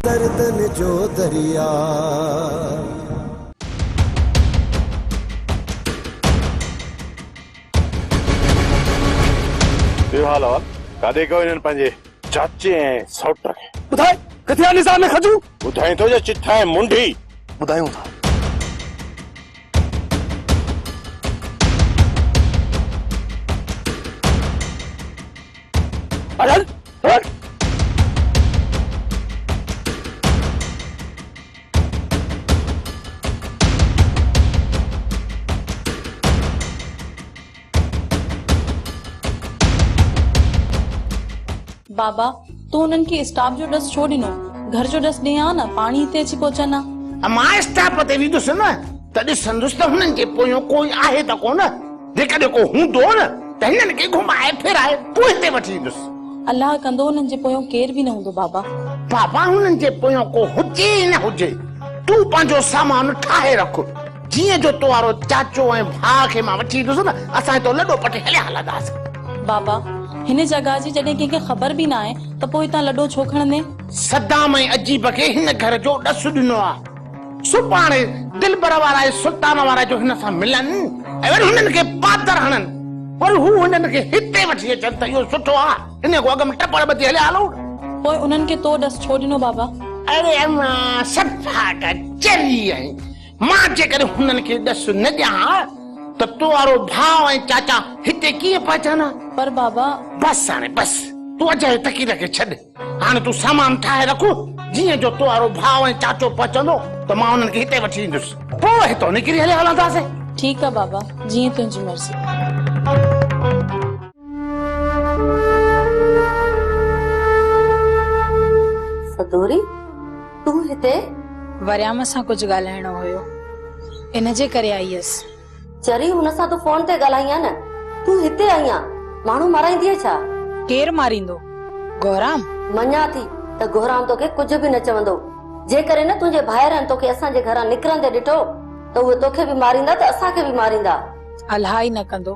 दर्दन जो दरिया। हाल कादे को इन्हनि पंहिंजे चाचे ऐं सौट खे ॿुधाए किथे आहे निज़ाम में खजू? ॿुधाई थो जो चिठा ऐं मुंडी ॿुधायूं था। हल हल बाबा तू उन्हनि खे स्टाफ जो डस छो ॾिनो? घर जो डस ॾे आ न, पाणी हिते अची पहुचनि। मां स्टाफ ते वेंदुसि न त ॾिसंदुसि त हुननि जे पोयों कोई आहे त कोन। जेकॾहिं को हूंदो न त हिननि खे घुमाए फिराए पोइ हिते वठी ईंदुसि। अल्लाह कंदो उन्हनि जे पोयों केर बि न हूंदो बाबा। बाबा हुननि जे पोयों को हुजे न हुजे, तूं पंहिंजो सामान ठाहे रख। जीअं जो तुवारो चाचो ऐं भाउ खे मां वठी ईंदुसि न, असां तो लॾो पटे हलिया हलंदासीं। बाबा हिन जगह जी जॾहिं कंहिंखे ख़बर बि न आहे त पोइ तव्हां लॾो छो खणंदे? सदाम ऐं अजीब खे हिन घर जो ॾस ॾिनो आहे। सुभाणे दिलबर वारा ऐं सुल्तान वारा जो हिन सां मिलनि ऐं वरी हुननि खे पातर हणनि, वरी हू हुननि खे हिते वठी अचनि त इहो सुठो आहे। हिन को अॻ में टपड़ ॿधी हलिया हलूं। पोइ उन्हनि खे तो डस छो ॾिनो बाबा? अरे मां सफ़ा का चरी आई। मां जेकॾहिं हुननि खे ॾस न ॾियां त तुवारो भाउ ऐं चाचा हिते कीअं पहुचनि? पर बाबा बस हाणे बस तूं अजाए तकीर खे छॾ। हाणे तूं सामान ठाहे रख। जीअं जो तुवारो भाउ ऐं चाचो पहुचंदो त मां हुननि खे हिते वठी ईंदुसि, पोइ हितां निकिरी हलिया हलंदासीं। ठीकु आहे बाबा, जीअं तुंहिंजी मर्ज़ी। सदोरी तूं हिते? वरियाम सां कुझु ॻाल्हाइणो हुयो, इन जे करे आई हुयसि। चरी हुन सां तूं फोन ते ॻाल्हाई आहे न, तूं हिते आई आहे। माण्हू माराईंदीअ छा? केर मारींदो? गौराम? मञा थी त गौराम तोखे कुझु बि न चवंदो। जेकरे न तुंहिंजे भाइरनि तोखे असांजे घरां निकिरंदे ॾिठो त उहे तोखे बि मारींदा त असांखे बि मारींदा। अलाह ई न कंदो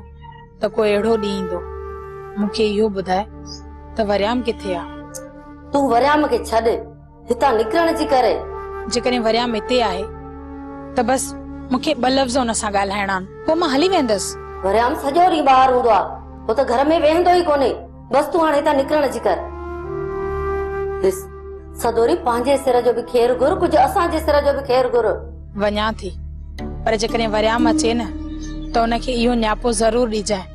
त कोई अहिड़ो ॾींहुं ईंदो। मूंखे इहो ॿुधाए त वरियाम किथे आहे? तूं वरियाम खे छॾ, हितां निकिरण जी करे। जेकॾहिं वरियाम हिते आहे त बस मूंखे ॿ लफ़्ज़ हुन सां ॻाल्हाइणा आहिनि, पोइ मां हली वेंदसि। वरियाम सॼो ॾींहुं ॿाहिरि हूंदो आहे, हो त घर में वेहंदो ई कोन्हे। बस तूं हाणे हितां निकिरण जी कर। ॾिस सदोरी, पंहिंजे सिर जो बि ख़ैर घुर, कुझु असांजे सिर जो बि ख़ैर घुर। वञा थी, पर जेकॾहिं वरियाम अचे न त हुनखे इहो न्यापो ज़रूर ॾिजाए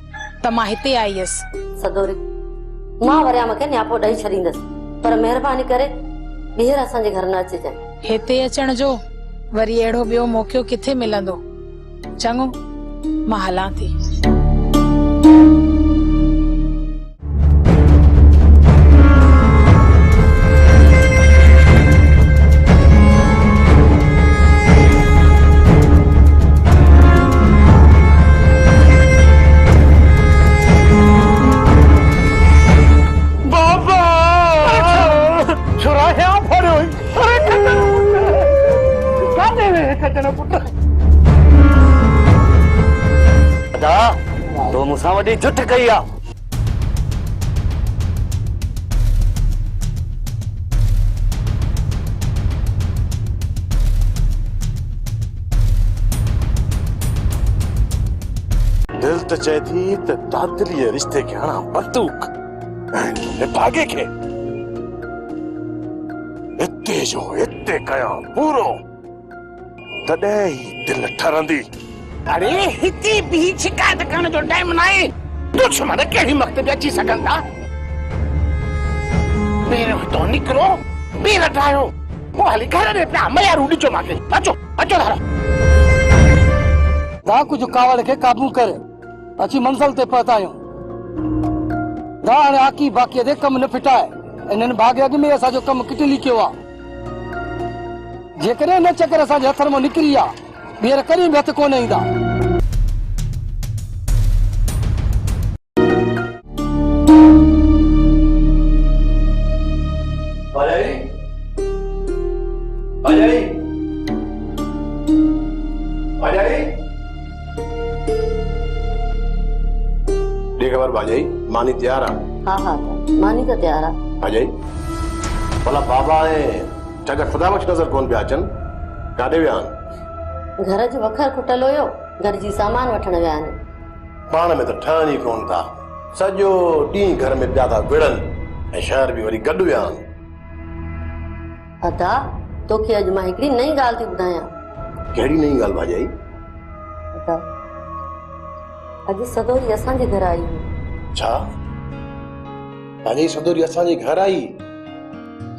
त मां हिते आई हुयसि। सदोरी, मां वरियाम खे न्यापो ॾेई छॾींदसि, पर महिरबानी करे ॿीहर असांजे घर न अचिजांइ। हिते अचण जो वरी अहिड़ो ॿियो मौक़ो किथे मिलंदो? चङो, मां हलां थी। तो मुसा वडी झुठ कई आ। दिल त चए थी त तातली रिश्ते खे हणा बंदूक ऐं भागे खे हिते जो हिते कया पूरो, तॾहिं ई दिल ठरंदी। अरे हिते भी शिकायत करण जो टाइम न आहे। दुश्मन कहिड़ी वक्त बि अची सघनि था। पहिरियों हितां निकिरो, ॿीहर ठाहियो, पोइ हली घर में पिया मयारू ॾिजो मूंखे। अचो अचो धारा। दा कुझु कावड़ खे काबू करे अची मंज़िल ते पहुतायूं। दा हाणे आकी बाकीअ ते कमु न फिटाए, इन्हनि भाॻे अॻु में असांजो कमु किटली कयो आहे। जेकॾहिं न चकर असांजे हथ मां निकिरी आहे, ॿीहर कॾहिं बि हथ कोन ईंदा। खबर भाजाई, मानी तैयार है? हाँ हाँ मानी तो तैयार है। भाजाई भला बाबा है चाचा खुदा बख्श नजर कोन पिया अचनि, काॾे विया आहिनि? घर जो वखर खुटल हुयो, घर जी सामान वठण विया आहिनि। पाण में त ठहनि ई कोन था, सॼो ॾींहुं घर में पिया था विढ़नि ऐं शहर बि वरी गॾु विया आहिनि। अदा तोखे अॼु मां हिकिड़ी नई ॻाल्हि थी ॿुधायां। कहिड़ी नई ॻाल्हि भाॼाई? अदा अॼु सदोरी असांजे घर आई हुई। छा भाॼाई सदोरी असांजे घर आई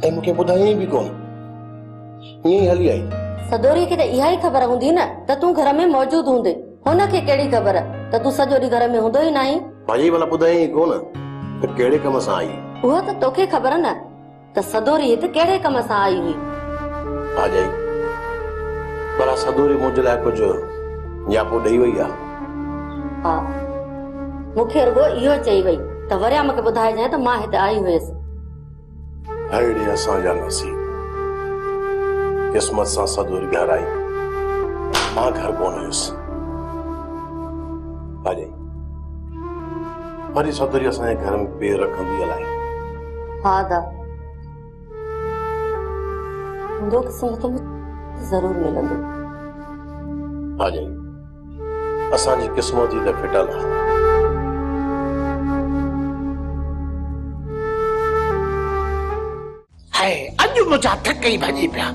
ऐं मूंखे ॿुधाई बि कोन, ईअं ई हली आई? सदोरी खे त इहा ई ख़बर हूंदी न त तूं घर में मौजूद हूंदे, हुनखे कहिड़ी ख़बर त तूं सॼो ॾींहुं घर में हूंदो ई न आहीं। भाॼाई भला ॿुधाई कोन त कहिड़े कम सां आई? उहा त तोखे ख़बर न त सदोरी हिते कहिड़े कम सां आई हुई। भाॼाई भला सदोरी मुंहिंजे लाइ कुझु यापो ॾेई वई आहे? हा, मूंखे रुगो इहो चई वई त वरिया मूंखे ॿुधाइजांइ त मां हिते आई हुयसि। अहिड़े असांजा नसीब, किस्मत सां सदोरी घर आई, मां घर कोन हुयुसि। भाॼाई वरी सदोरी असांजे घर में पेर रखंदी अलाए? हा दा, मुंहिंजो क़िस्मत में ज़रूर मिलंदो। भाॼाई असांजी किस्मत ई त फिटल आहे। अॼु मुंहिंजा थकई भॼी पिया,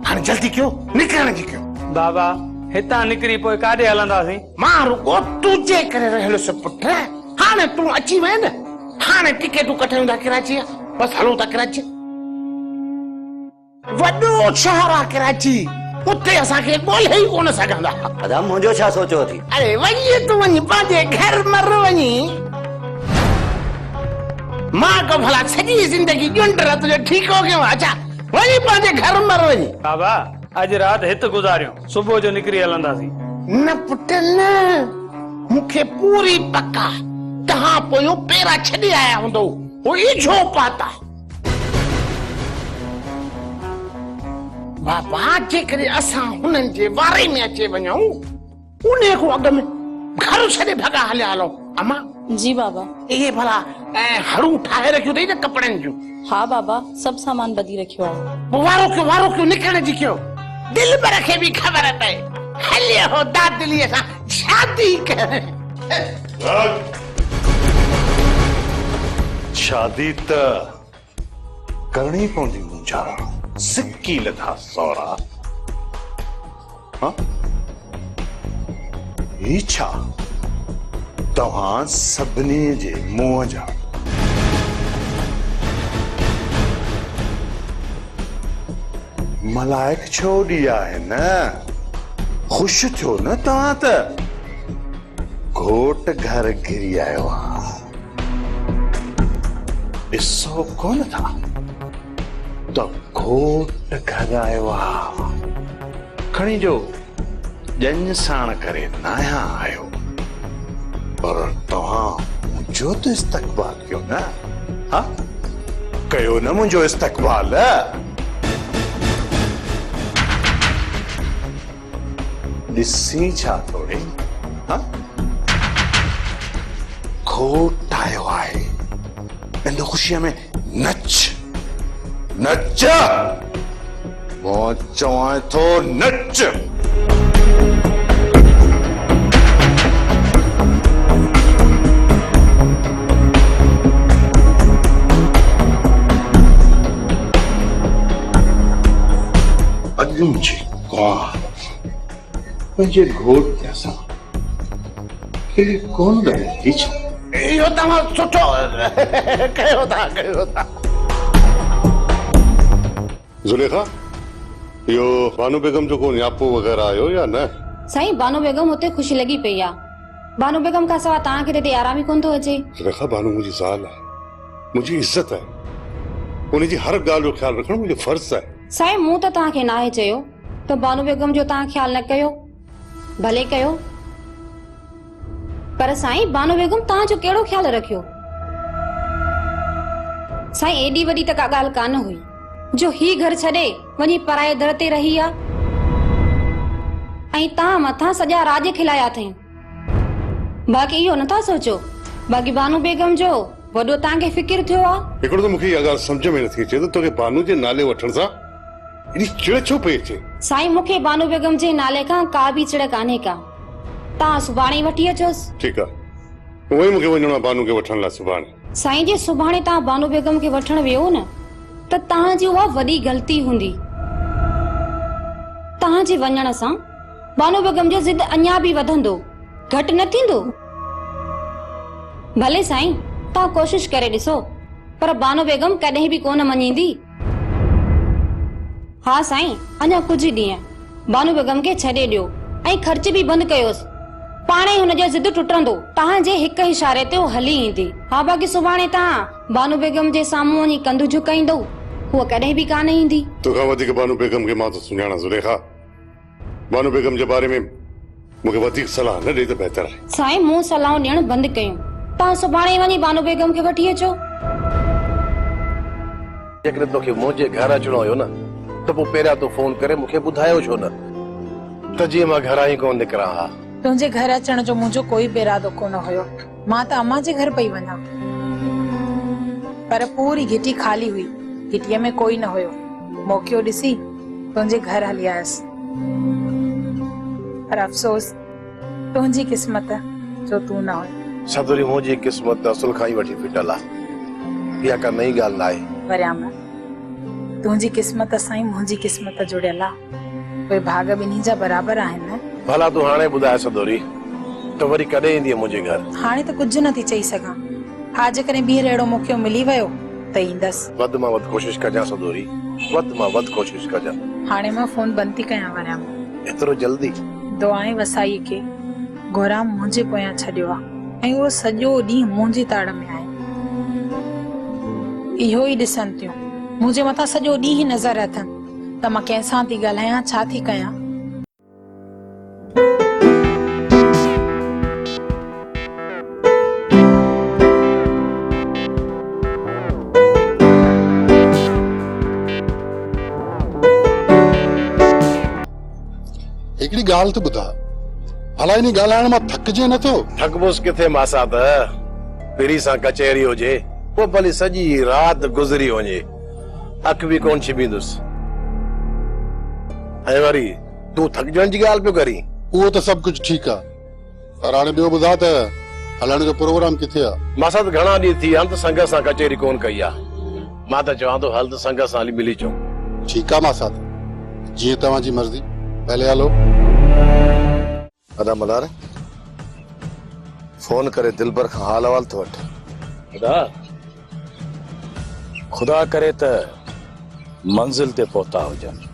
हाणे जल्दी कयो, निकिरण जी कयो। बाबा हितां निकिरी पोइ काॾे हलंदासीं? मां रुगो तुंहिंजे करे रहियलुसि पुट, हाणे तूं अची वए न, हाणे टिकेटूं कढायूं था कराची, बसि हलूं था कराची। वॾो शहर आहे कराची, उते असांखे ॻोल्हे ई कोन सघंदा। अदा मुंहिंजो छा सोचियो थी? अरे वञी तूं वञी पंहिंजे घर मर वञी, मां को भला सॼी ज़िंदगी ॼुंड तुंहिंजो ठीको कयो। अच्छा वञी पंहिंजे घर मर वञी। बाबा अॼु राति हिते गुज़ारियो, सुबुह जो निकिरी हलंदासीं। न पुट न, मूंखे पूरी पका तव्हां पोयों पेरा छॾे आया हूंदो, वो ई छो पाता। बाबा जेकॾहिं असां हुननि जे वारे में अचे वञूं, उन खां अॻु में घर छॾे भॻा हलिया हलो। अमा जी बाबा। इहे भला हड़ू ठाहे रखियो अथई न कपड़नि जूं? हाँ बाबा, सब सामान बदी रखियो आहे। वारो क्यों निकिरण जी कयो, दिल भर खे बि ख़बर पए। हलियो हो दादलीअ सां शादी कर। शादी त करणी पवंदी मुंहिंजा सिक्की लथा सौरा। ही छा तव्हां सभिनी जे मुंहं जा मलाइक छो ॾिया आहिनि? ख़ुशि थियो न तव्हां त? घोट घर घिरी आयो आहे, ॾिसो कोन था त घोट घर आयो आहे। खणी जो ॼञ साण करे नाया आयो, पर तव्हां मुंहिंजो त इस्तक़बाल कयो न? हा कयो न मुंहिंजो इस्तक़बाल? ॾिसी छा थोरे, हा घोट आयो आहे, इन ख़ुशीअ में नच नच, मां चवां थो नच। अॼु मुझे पंहिंजे घोट सां कहिड़ी कोन ॻाल्हि छा? इहो तव्हां सुठो कयो था। ज़ुलेखा, इहो बानू बेगम जो को न्यापो वग़ैरह आयो या न? साईं बानू बेगम उते ख़ुशि लॻी पई आहे। बानू बेगम खां सवाइ तव्हांखे हिते आराम ई कोन थो अचे। ज़ुलेखा, बानू मुंहिंजी ज़ाल आहे, मुंहिंजी इज़त आहे, उनजी हर ॻाल्हि जो ख़्यालु रखणु मुंहिंजो फर्ज़ आहे। साईं मूं त तव्हांखे नाहे चयो त बानू बेगम जो तव्हां ख़्यालु न कयो, भले कयो, पर साईं बानू बेगम तव्हांजो कहिड़ो ख़्यालु रखियो? साईं एॾी वॾी त का ॻाल्हि कान हुई जो ही घर छॾे वञी पराए दर ते रही आहे, ऐं तव्हां मथां सॼा राज खिलाया अथई। बाक़ी इहो नथा सोचो, बाक़ी बानू बेगम जो वॾो तव्हांखे फिकिर थियो आहे। हिकिड़ो त मूंखे इहा ॻाल्हि सम्झ में नथी अचे त तोखे बानू जे नाले वठण सां एॾी चिड़ छो पई अचे? साईं मूंखे बानू बेगम जे नाले खां का बि चिड़ कान्हे का। तव्हां सुभाणे ई वठी अचोसि। ठीकु आहे, उहो ई मूंखे वञणो आहे बानू खे वठण लाइ सुभाणे। साईं जे सुभाणे तव्हां बानू बेगम खे वठण वियो न त तव्हांजी उहा वॾी ग़लती हूंदी। तव्हांजे वञण सां बानू बेगम जो ज़िद अञा बि वधंदो, घटि न थींदो। भले साईं तव्हां कोशिश करे ॾिसो, पर बानू बेगम कॾहिं बि कोन मञींदी। हा साईं, अञा कुछ ॾींहं बानू बेगम खे छॾे ॾियो ऐं ख़र्च बि बंदि कयोसि। पाणे हुनजो ज़िद टुटंदो, तव्हांजे हिक इशारे ते हली ईंदी। हा बाक़ी सुभाणे तव्हां बानू बेगम जे साम्हूं वञी कंधु झुकाईंदो, हूअ कॾहिं बि कान ईंदी। तोखां वधीक बानू बेगम खे मां तो सुञाणा ज़ुलेखा। बानू बेगम जे बारे में मूंखे वधीक सलाह न ॾे त बहितर आहे। साईं मूं सलाहूं ॾियण बंदि कयूं, तव्हां सुभाणे वञी बानू बेगम खे वठी अचो। जेकॾहिं तोखे मुंहिंजे घर अचणो हुयो न त पोइ पहिरियां तो फोन करे मूंखे ॿुधायो छो न, त जीअं मां घरां ई कोन निकिरां हा। तुंहिंजे घर अचण जो मुंहिंजो कोई बि इरादो कोन हुयो। मां त अम्मा जे घर पई वञा, पर पूरी घिटी खाली हुई, घिटीअ में कोई न हुयो। मौक़ो ॾिसी तुंहिंजे घर हली आयसि, पर अफ़सोस तुंहिंजी क़िस्मत जो तूं न हुई। सदोरी मुंहिंजी क़िस्मत असुल खां ई वठी फिटल आहे, इहा का नई ॻाल्हि न आहे। वरियाम तुंहिंजी क़िस्मत सां ई मुंहिंजी क़िस्मत जुड़ियल आहे, कोई भाग ॿिन्ही जा बराबरि आहिनि न। भला तूं हाणे ॿुधाए सदोरी त वरी कॾहिं ईंदीअ मुंहिंजे घर? हाणे त कुझु न थी चई सघां, हा जेकॾहिं ॿीहर अहिड़ो मौक़ो मिली वियो त ईंदसि। वधि मां वधि कोशिशि कजां सदोरी, वधि मां वधि कोशिशि कजां। हाणे मां फोन बंदि थी कयां वरियाम। एतिरो जल्दी? दुआएं वसाई खे घोराम मुंहिंजे पोयां छॾियो आहे ऐं उहो सॼो ॾींहुं मुंहिंजी ताड़ में आहे। इहो ई ॾिसनि थियूं मुंहिंजे मथां सॼो ॾींहुं ई नज़र अथनि त मां कंहिंसां थी ॻाल्हायां, छा थी कयां। हिकिड़ी ॻाल्हि त ॿुधा, भला इन ॻाल्हाइण मां थकिजे नथो? थकबुस किथे मासा त पहिरीं सां कचहरी हुजे, पोइ भली सॼी राति गुज़री वञे, अख बि कोन छिबींदुसि। ऐं वरी तूं थकजण जी ॻाल्हि पियो करी? उहो त सभु कुझु ठीकु आहे, पर हाणे ॿियो ॿुधा त हलण जो प्रोग्राम किथे आहे? मासा त घणा ॾींहं थी विया त संग सां कचहरी कोन कई आहे। मां त चवां थो हल त संग सां हली मिली अचूं। ठीकु आहे मासा, जीअं तव्हांजी मर्ज़ी, पहले हलो। अदा मदार फोन करे दिलबर खां हाल अहवाल थो वठ। खुदा करे त मंजिल ते पहुता हुजनि।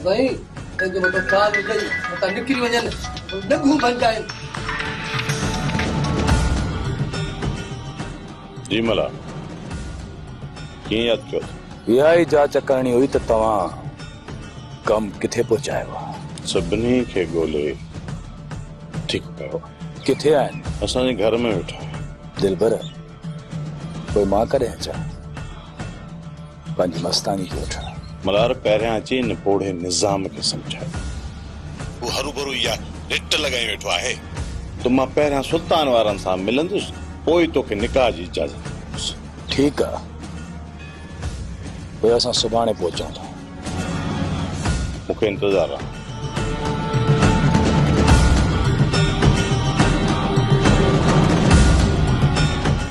भाई जो मतलब कार हुजे त निकिरी वञनि, डगू बन जाए। जी मला कीअं याद कयो? इहा ई जांच करणी हुई त तव्हां कम किथे पहुचायो आहे? सभिनी खे ॻोल्हे ठीकु कयो। किथे आहिनि? असांजे घर में वेठा। दिलबर कोई मां करे अचां पंहिंजी मस्तानी खे वठण? मलार पहिरियां अची न पोड़े निज़ाम खे सम्झायो। वो हरू भरू या रिट लॻाई वेठो आहे। तो मां पहिरियां सुल्तान वारनि सां मिलंदुसि, पोइ तोखे निकाह जी इजाज़त ॾींदुसि। ठीकु आहे, पोइ असां सुभाणे पहुचूं था। मूंखे इंतज़ार आहे।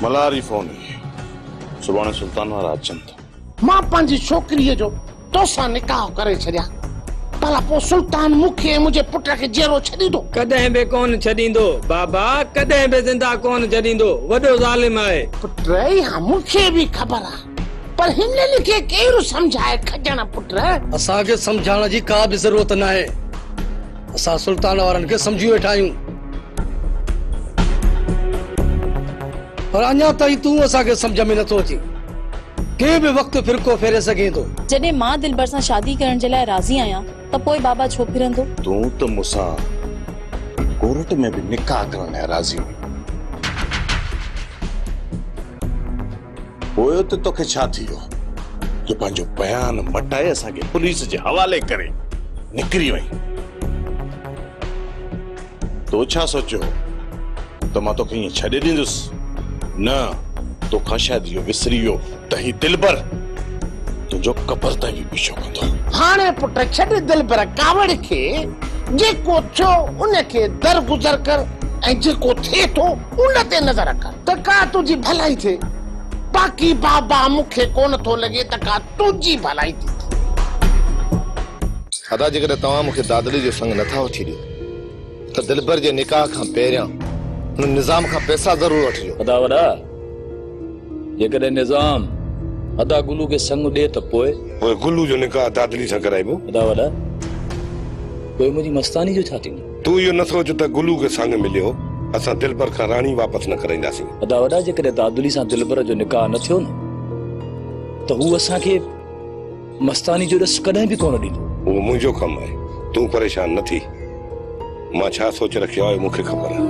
मलारी फोन सुभाणे सुल्तान वारा अचनि था। मां पंहिंजी छोकिरीअ जो तोसां निकाह करे छॾिया, भला पोइ सुल्तान मूंखे मुंहिंजे पुट खे जेरो छॾींदो? कॾहिं बि कोन छॾींदो बाबा, कॾहिं बि ज़िंदा कोन छॾींदो, वॾो ज़ालिम आहे। पुट हा मूंखे बि ख़बर आहे, पर हिननि खे केरु सम्झाए खजण? पुट असांखे सम्झाइण जी का बि ज़रूरत न आहे, असां सुल्तान वारनि खे सम्झी वेठा आहियूं। पर अञा ताईं तूं असांखे सम्झ में नथो अचे। के बि वक़्तु फिरको फेरे सघे थो। जॾहिं मां दिलबर सां शादी करण जे लाइ राज़ी आहियां त पोइ बाबा छो फिरंदो? तूं त मूंसां कोर्ट में भी निकाह करण लाइ राज़ी हुई, पोइ त तोखे छा थी वियो जो पंहिंजो बयान मटाए असांखे पुलिस जे हवाले करे निकिरी वई। तो छा सोचियो त मां तोखे ईअं छॾे ॾींदुसि? न, तोखां शायदि इहो विसरी वियो त ही दिलबर तुंहिंजो कबर ताईं बि पीछो कंदो। हाणे पुट छॾ दिलबर कावड़ खे, जेको थियो उनखे दरगुज़र कर ऐं जेको थिए थो उन ते नज़र कर त का तुंहिंजी भलाई थिए। बाक़ी बाबा मूंखे कोन थो लॻे त का तुंहिंजी भलाई थी। अदा जेकॾहिं तव्हां मूंखे दादली जो संग नथा वठी ॾियो त दिलबर जे निकाह खां पहिरियां हुन निज़ाम खां पैसा ज़रूर वठिजो। अदा वॾा, जेकॾहिं निज़ाम अदा गुलू खे संग ॾे त पोइ गुलू जो निकाह दादली सां कराइबो। अदा वॾा, पोइ मुंहिंजी मस्तानी जो छा थींदो? तू इहो न सोच त गुलू खे संग मिलियो असां दिलबर खां राणी वापसि न कराईंदासीं। अदा वॾा, जेकॾहिं दादली सां दिलबर जो निकाह न थियो न त हू असांखे मस्तानी जो ॾस कॾहिं बि कोन ॾींदो। उहो मुंहिंजो कमु आहे, तूं परेशान न थी। मां छा सोचे रखियो आहे मूंखे ख़बर आहे।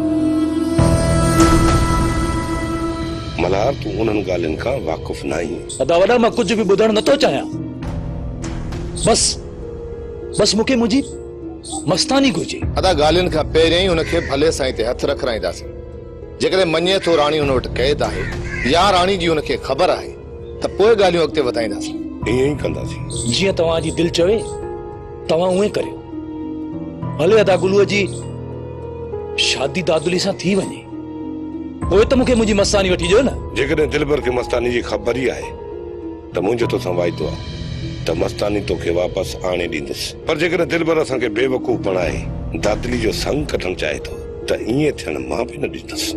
मल्हार, तूं उन्हनि ॻाल्हियुनि खां वाक़ुफ़ न आहीं। अदा वॾा, मां कुझु बि ॿुधणु नथो चाहियां। बस मूंखे मुंहिंजी मस्तानी घुर्जे। अदा ॻाल्हियुनि खां पहिरियां ई हुनखे भले साईं ते हथ रखाईंदासीं। जेकॾहिं मञे थो राणी हुन वटि क़ैद आहे या राणी जी हुनखे ख़बर आहे त पोइ ॻाल्हियूं अॻिते वधाईंदासीं। ईअं ई कंदासीं। जीअं तव्हांजी दिलि चवे तव्हां उहे करियो। भले अदा गुलूअ जी शादी दादुली सां थी वञे, पोइ त मूंखे मुंहिंजी मस्तानी वठी ॾियो न। जेकॾहिं दिलबर खे मस्तानी जी ख़बर ई आहे त मुंहिंजो तोसां वाइदो आहे त मस्तानी तोखे वापसि आणे ॾींदुसि। पर जेकॾहिं दिलबर असांखे बेवकूफ़ बणाए दादली जो संग कढणु चाहे थो त ईअं थियणु मां बि न ॾींदुसि।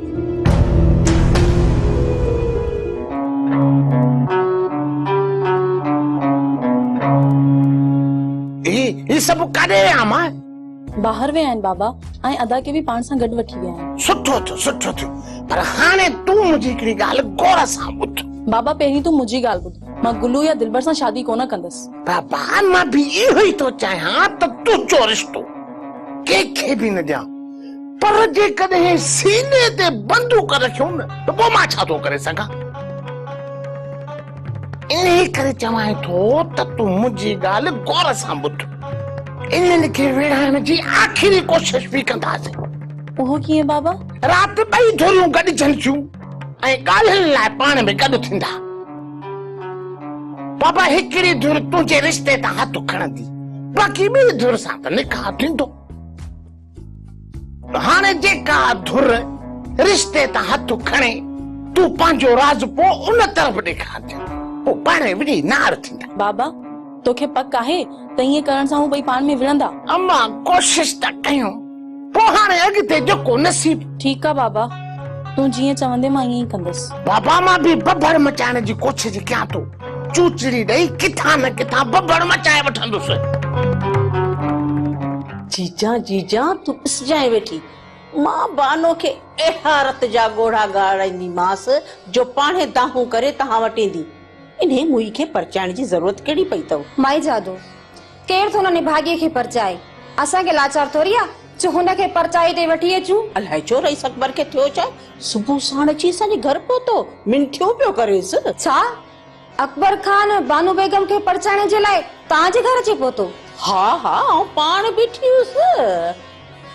ये सब काॾे विया मां? ॿाहिरि विया आहिनि बाबा, ऐं अदा खे बि पाण सां गॾु वठी विया आहिनि। सुठो थियो। पर हाणे तूं मुंहिंजी हिकिड़ी ॻाल्हि गौर सां ॿुध। बाबा, पहिरीं तूं मुंहिंजी ॻाल्हि ॿुध। मां गुलू या दिलबर सां शादी कोन कंदसि। बाबा, मां बि इहो ई थो चाहियां त तुंहिंजो रिश्तो कंहिंखे बि न ॾियां। पर जेकॾहिं सीने ते बंदूक रखियो न त पोइ मां छा थो करे सघां? इन करे चवां थो त तूं मुंहिंजी ॻाल्हि गौर सां ॿुध। इन्हनि खे विढ़ाइण जी आख़िरी कोशिश बि कंदासीं। उहो कीअं बाबा? राति ॿई धुरियूं गॾिजनि थियूं ऐं ॻाल्हियुनि लाइ पाण में गॾु थींदा। बाबा, हिकिड़ी धुर तुंहिंजे रिश्ते तां हथ खणंदी, बाक़ी ॿी धुर सां त निकाह थींदो। हाणे जेका धुर रिश्ते तां हथ खणे तूं पंहिंजो राज़ पोइ उन तरफ़ ॾेखारजांइ, पोइ पाण विढ़ी नार थींदा। बाबा, तोखे पक आहे त ईअं करण सां हू ॿई पाण में विढ़ंदा? अम्मा, कोशिश त कयूं, पोइ हाणे अॻिते जेको नसीब। ठीकु आहे बाबा, तूं जीअं चवंदे मां ईअं ई कंदसि। बाबा, मां बि बब्बड़ मचाइण जी कोशिश कयां थो। चूचड़ी ॾेई किथां न किथां बब्बड़ मचाए वठंदुसि। जीजा तूं पिसजाए वेठी। मां बानो खे अहिड़ा रत जा ॻोढ़ा ॻाराईंदीमांसि जो पाणे दाहूं करे तव्हां वटि ईंदी। इन्हे मुई खे परचाइण जी ज़रूरत कहिड़ी पई अथव? माई जादू, केरु थो हुन भाग्य खे परचाए? असांखे लाचार थोरी आहे जो हुनखे परचाए ते वठी अचूं। अलाए छो रईस अकबर खे थियो छा? सुबुह साण अची असांजे घर पहुतो, मिंठियूं पियो करेसि। छा अकबर खान बानू बेगम खे परचाइण जे लाइ तव्हांजे घर अची पहुतो? हा, पाण बीठी हुअसि।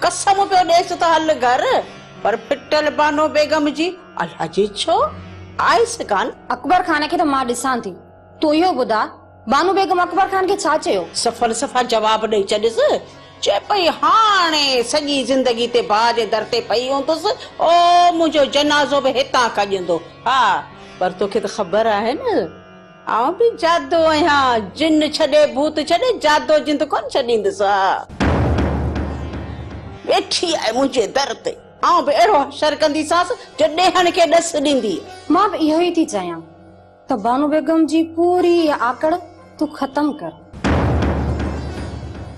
कसम पियो ॾेसि त हल घर, पर फिटल बानो बेगम जी अलाए जे छो आयसि कान। अकबर खान खे त मां ॾिसां थी, तूं इहो ॿुधा बानू बेगम अकबर खान खे छा चयो? सफ़ा जवाब ॾेई छॾियसि। चए पई हाणे सॼी ज़िंदगी ते भाउ जे दर ते पई हूंदुसि, ओ मुंहिंजो जनाज़ो बि हितां कजंदो। हा, पर तोखे त ख़बर आहे न, आउं बि जादो आहियां। जिन छॾे भूत छॾे, जादो जिंद कोन छॾींदसि। वेठी आहे मुंहिंजे दर ते, आउं बि अहिड़ो शर कंदीसांसि जो ॾेहण खे ॾस ॾींदी। मां बि इहो ई थी चाहियां त बानू बेगम जी पूरी आकड़ तूं ख़तम कर,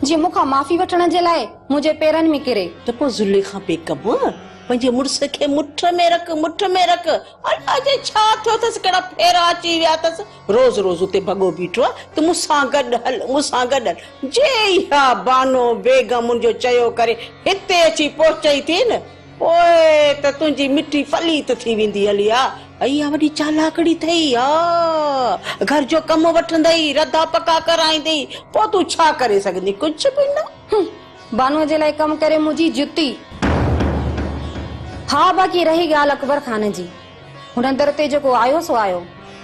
जी मूंखां माफ़ी वठण जे लाइ मुंहिंजे पेरनि में किरे। त पोइ ज़ुलेखा बेगम पंहिंजे मुड़ुस खे मुठ में रख। अल्लाह जे छा थियो अथसि? कहिड़ा फेरा अची विया अथसि? रोज़ उते भॻो बीठो आहे त मूंसां गॾु हल। जे इहा बानो बेगम मुंहिंजो चयो करे हिते अची पहुचई थी न, पोइ त तुंहिंजी मिठी फली त थी वेंदी हली आहे। इहा वॾी चालाकड़ी थई। हा, घर जो कम वठंदई, रधा पका कराईंदई, पोइ तूं छा करे सघंदी? कुझु बि न। बानूअ जे लाइ कम करे मुंहिंजी जुती। हा, बाक़ी रही ॻाल्हि अकबर खान जी, हुन दर ते जेको आयो सो आयो,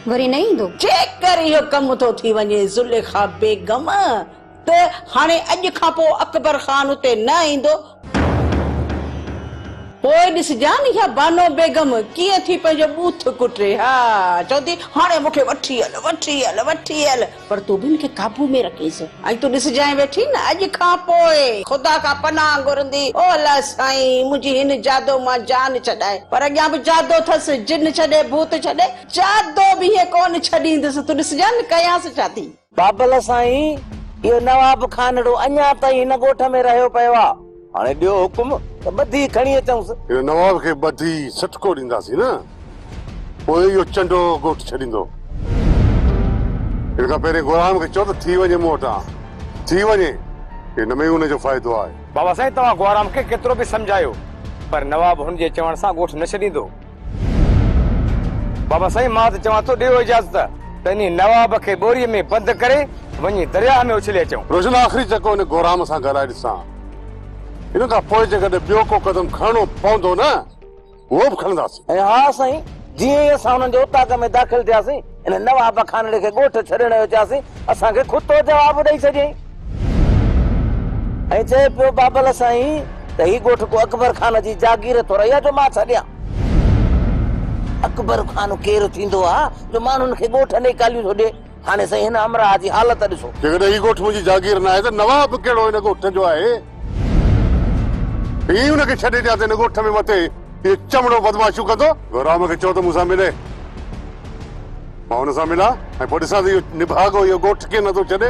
वरी न ईंदो। जेकर इहो कम थो थी वञे ज़ुलेखा बेगम, त हाणे अॼु खां पोइ अकबर खान उते न ईंदो। पोइ ॾिसजां न इहा बानो बेगम कीअं थी पंहिंजो बूथ कुटे। हा, चवंदी हाणे मूंखे वठी हल, वठी हल, वठी हल, पर तूं बि हिनखे काबू में रखीसि। ऐं तूं ॾिसजांइ वेठी न अॼु खां पोइ ख़ुदा खां पनाह घुरंदी, ओ अल्लाह साईं मुंहिंजी हिन जादो मां जान छॾाए। पर अॻियां बि जादो अथसि, जिन छॾे भूत छॾे, जादो बि इहे कोन छॾींदुसि। तूं ॾिसजां न कयांसि छा थी। बाबल साईं, इहो नवाब खानड़ो अञा ताईं हिन ॻोठ में रहियो पियो आहे। हाणे ॾियो हुकुम त ॿधी खणी अचऊंसि। हिन नवाब खे ॿधी सटको ॾींदासीं न, पोइ इहो चंडो ॻोठ छॾींदो। हिन खां पहिरीं गुलाम खे चओ त थी वञे मूं वटां, थी वञे, हिन में हुनजो फ़ाइदो आहे। बाबा साईं, तव्हां गुआराम खे केतिरो बि सम्झायो, पर नवाब हुन जे चवण सां ॻोठ न छॾींदो। बाबा साईं, मां त चवां थो ॾियो इजाज़त त इन नवाब खे ॿोरीअ में बंदि करे वञी दरिया में उछले अचूं। रोशन आख़िरी चको हिन गुआराम सां ॻाल्हाए ॾिसां, हिन खां पोइ जेकॾहिं ॿियो को कदम खणणो पवंदो न, उहो बि खणंदासीं। हा साईं, जीअं ई असां हुननि जे उताक में दाख़िल थियासीं, इन नवाब खानड़े खे ॻोठ छॾण जो चयासीं, असांखे ख़ुदि तो जवाब ॾेई छॾियईं ऐं चए पियो बाबल साईं त ही ॻोठ को अकबर खान जी जागीर थो रही आहे जो मां छॾियां। अकबर खान केरु थींदो आहे जो माण्हुनि खे ॻोठ ॾेई कालियूं थो ॾे। हाणे साईं हिन अमराह जी हालत ॾिसो। जेकॾहिं ही ॻोठ मुंहिंजी जागीर न आहे त नवाब कहिड़ो हिन ॻोठ जो आहे? ही हुनखे छॾे ॾियां त हिन ॻोठ में मथे इहो चमड़ो बदमाशूं कंदो। गुलाम खे चओ त मूंसां मिले, मां हुन सां मिलां ऐं पोइ ॾिसां त इहो निभागो इहो ॻोठ कीअं नथो छॾे।